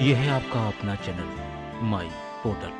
ये है आपका अपना चैनल माई पोर्टल।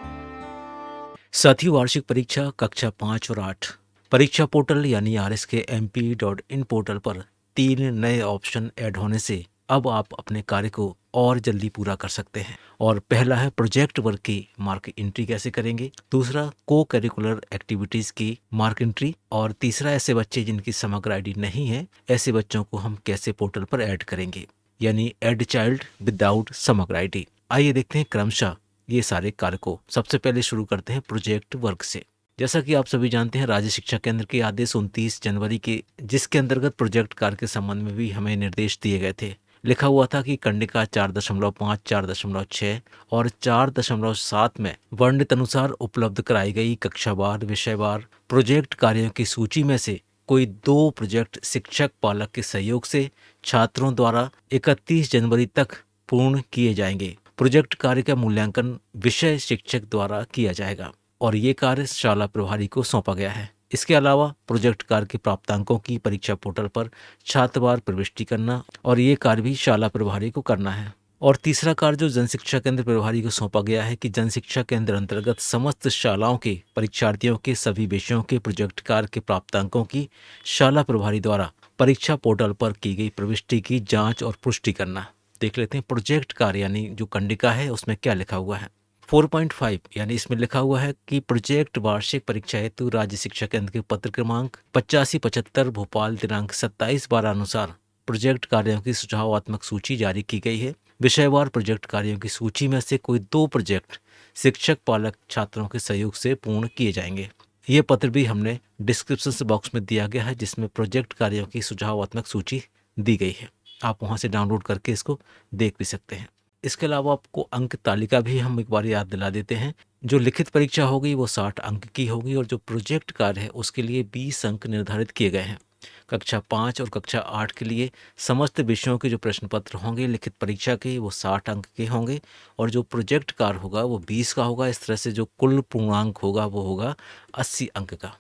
साथियों, वार्षिक परीक्षा कक्षा 5 और 8 परीक्षा पोर्टल यानी RSKMP.in पोर्टल पर 3 नए ऑप्शन ऐड होने से अब आप अपने कार्य को और जल्दी पूरा कर सकते हैं। और पहला है प्रोजेक्ट वर्क की मार्क एंट्री कैसे करेंगे, दूसरा को करिकुलर एक्टिविटीज की मार्क एंट्री, और तीसरा ऐसे बच्चे जिनकी समग्र आईडी नहीं है, ऐसे बच्चों को हम कैसे पोर्टल पर ऐड करेंगे, यानी एड चाइल्ड विदाउट समग्र आईडी। आइए देखते हैं क्रमशः ये सारे कार्य को। सबसे पहले शुरू करते हैं प्रोजेक्ट वर्क से। जैसा कि आप सभी जानते हैं, राज्य शिक्षा केंद्र के आदेश 29 जनवरी के, जिसके अंतर्गत प्रोजेक्ट कार्य के संबंध में भी हमें निर्देश दिए गए थे। लिखा हुआ था कि कंडिका 4.5, 4.6 और 4.7 में वर्णित अनुसार उपलब्ध कराई गई कक्षावार विषयवार प्रोजेक्ट कार्यों की सूची में से कोई 2 प्रोजेक्ट शिक्षक पालक के सहयोग से छात्रों द्वारा 31 जनवरी तक पूर्ण किए जाएंगे। प्रोजेक्ट कार्य का मूल्यांकन विषय शिक्षक द्वारा किया जाएगा और ये कार्य शाला प्रभारी को सौंपा गया है। इसके अलावा प्रोजेक्ट कार्य के प्राप्तांकों की परीक्षा पोर्टल पर छात्रवार प्रविष्टि करना और ये कार्य भी शाला प्रभारी को करना है। और तीसरा कार्य जो जनशिक्षा केंद्र प्रभारी को सौंपा गया है कि जनशिक्षा केंद्र अंतर्गत समस्त शालाओं के परीक्षार्थियों के सभी विषयों के प्रोजेक्ट कार्य के प्राप्तांकों की शाला प्रभारी द्वारा परीक्षा पोर्टल पर की गई प्रविष्टि की जांच और पुष्टि करना। देख लेते हैं प्रोजेक्ट कार्य यानी जो कंडिका है उसमें क्या लिखा हुआ है। 4.5 यानी इसमें लिखा हुआ है कि प्रोजेक्ट वार्षिक परीक्षा हेतु राज्य शिक्षा केंद्र के पत्र क्रमांक 8575 भोपाल दिनांक 27/12 अनुसार प्रोजेक्ट कार्यों की सुझावात्मक सूची जारी की गई है। विषयवार प्रोजेक्ट कार्यों की सूची में से कोई 2 प्रोजेक्ट शिक्षक पालक छात्रों के सहयोग से पूर्ण किए जाएंगे। ये पत्र भी हमने डिस्क्रिप्शन बॉक्स में दिया गया है, जिसमें प्रोजेक्ट कार्यों की सुझावात्मक सूची दी गई है। आप वहां से डाउनलोड करके इसको देख भी सकते हैं। इसके अलावा आपको अंक तालिका भी हम एक बार याद दिला देते हैं। जो लिखित परीक्षा होगी वो 60 अंक की होगी और जो प्रोजेक्ट कार्य है उसके लिए 20 अंक निर्धारित किए गए हैं। कक्षा 5 और कक्षा 8 के लिए समस्त विषयों के जो प्रश्न पत्र होंगे लिखित परीक्षा के, वो 60 अंक के होंगे और जो प्रोजेक्ट कार्य होगा वो 20 का होगा। इस तरह से जो कुल पूर्णांक होगा वो होगा 80 अंक का।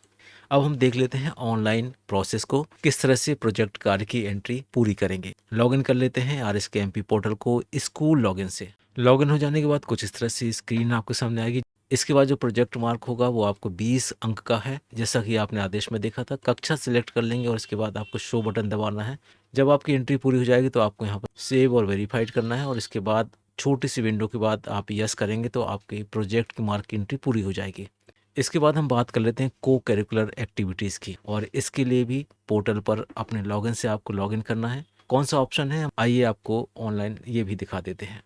अब हम देख लेते हैं ऑनलाइन प्रोसेस को, किस तरह से प्रोजेक्ट कार्य की एंट्री पूरी करेंगे। लॉगिन कर लेते हैं RSKMP पोर्टल को स्कूल लॉगिन से। लॉगिन हो जाने के बाद कुछ इस तरह से स्क्रीन आपके सामने आएगी। इसके बाद जो प्रोजेक्ट मार्क होगा वो आपको 20 अंक का है, जैसा कि आपने आदेश में देखा था। कक्षा सिलेक्ट कर लेंगे और इसके बाद आपको शो बटन दबाना है। जब आपकी एंट्री पूरी हो जाएगी तो आपको यहाँ पर सेव और वेरीफाइड करना है और इसके बाद छोटी सी विंडो के बाद आप यस करेंगे तो आपकी प्रोजेक्ट की मार्क की एंट्री पूरी हो जाएगी। इसके बाद हम बात कर लेते हैं को करिकुलर एक्टिविटीज़ की, और इसके लिए भी पोर्टल पर अपने लॉगिन से आपको लॉगिन करना है। कौन सा ऑप्शन है, आइए आपको ऑनलाइन ये भी दिखा देते हैं।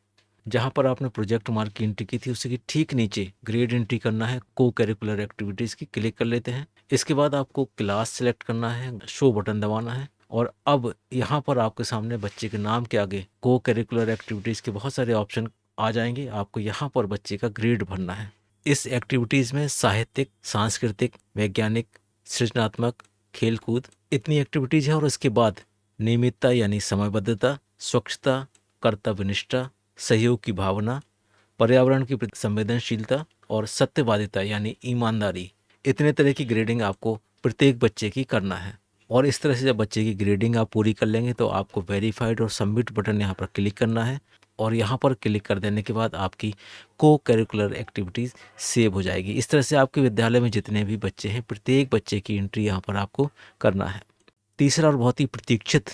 जहाँ पर आपने प्रोजेक्ट मार्क की एंट्री की थी उसी के ठीक नीचे ग्रेड एंट्री करना है, को करिकुलर एक्टिविटीज़ की क्लिक कर लेते हैं। इसके बाद आपको क्लास सेलेक्ट करना है, शो बटन दबाना है और अब यहाँ पर आपके सामने बच्चे के नाम के आगे को करिकुलर एक्टिविटीज़ के बहुत सारे ऑप्शन आ जाएंगे। आपको यहाँ पर बच्चे का ग्रेड भरना है। इस एक्टिविटीज़ में साहित्यिक, सांस्कृतिक, वैज्ञानिक, सृजनात्मक, खेलकूद इतनी एक्टिविटीज़ है और इसके बाद नियमितता यानी समयबद्धता, स्वच्छता, कर्तव्यनिष्ठा, सहयोग की भावना, पर्यावरण की प्रति संवेदनशीलता और सत्यवादिता यानी ईमानदारी, इतने तरह की ग्रेडिंग आपको प्रत्येक बच्चे की करना है। और इस तरह से जब बच्चे की ग्रेडिंग आप पूरी कर लेंगे तो आपको वेरीफाइड और सबमिट बटन यहाँ पर क्लिक करना है और यहाँ पर क्लिक कर देने के बाद आपकी को करिकुलर एक्टिविटीज़ सेव हो जाएगी। इस तरह से आपके विद्यालय में जितने भी बच्चे हैं प्रत्येक बच्चे की एंट्री यहाँ पर आपको करना है। तीसरा और बहुत ही प्रतीक्षित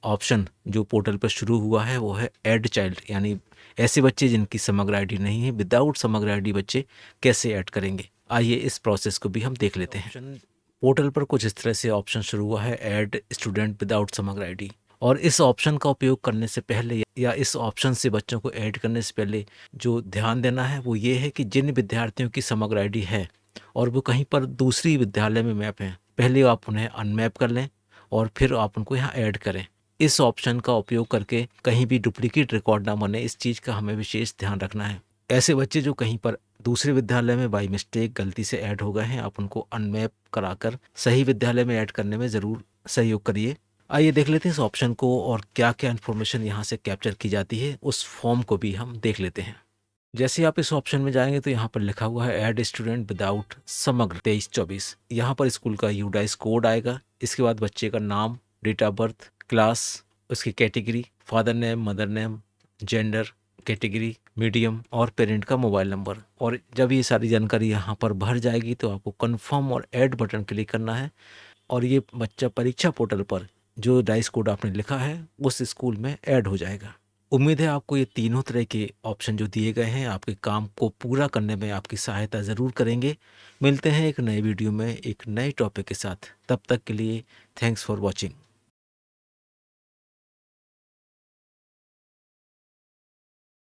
ऑप्शन जो पोर्टल पर शुरू हुआ है वो है ऐड चाइल्ड, यानी ऐसे बच्चे जिनकी समग्र आईडी नहीं है। विदाउट समग्र आईडी बच्चे कैसे ऐड करेंगे, आइए इस प्रोसेस को भी हम देख लेते हैं। पोर्टल पर कुछ इस तरह से ऑप्शन शुरू हुआ है, ऐड स्टूडेंट विदाउट समग्र आईडी। और इस ऑप्शन का उपयोग करने से पहले या इस ऑप्शन से बच्चों को ऐड करने से पहले जो ध्यान देना है वो ये है कि जिन विद्यार्थियों की समग्र आईडी है और वो कहीं पर दूसरी विद्यालय में मैप हैं, पहले आप उन्हें अनमैप कर लें और फिर आप उनको यहाँ ऐड करें। इस ऑप्शन का उपयोग करके कहीं भी डुप्लीकेट रिकॉर्ड ना बने, इस चीज़ का हमें विशेष ध्यान रखना है। ऐसे बच्चे जो कहीं पर दूसरे विद्यालय में बाई मिस्टेक गलती से ऐड हो गए हैं, आप उनको अनमैप कराकर सही विद्यालय में ऐड करने में ज़रूर सहयोग करिए। आइए देख लेते हैं इस ऑप्शन को और क्या क्या इन्फॉर्मेशन यहाँ से कैप्चर की जाती है, उस फॉर्म को भी हम देख लेते हैं। जैसे ही आप इस ऑप्शन में जाएंगे तो यहाँ पर लिखा हुआ है ऐड स्टूडेंट विदाउट समग्र 23-24। यहाँ पर स्कूल का यूडाइस कोड आएगा। इसके बाद बच्चे का नाम, डेट ऑफ बर्थ, क्लास, उसकी category, father name, mother name, gender, category, medium और पेरेंट का मोबाइल नंबर। और जब ये सारी जानकारी यहाँ पर भर जाएगी तो आपको कन्फर्म और ऐड बटन क्लिक करना है और ये बच्चा परीक्षा पोर्टल पर जो डाइस कोड आपने लिखा है उस स्कूल में ऐड हो जाएगा। उम्मीद है आपको ये तीनों तरह के ऑप्शन जो दिए गए हैं आपके काम को पूरा करने में आपकी सहायता ज़रूर करेंगे। मिलते हैं एक नए वीडियो में एक नए टॉपिक के साथ। तब तक के लिए थैंक्स फॉर वॉचिंग।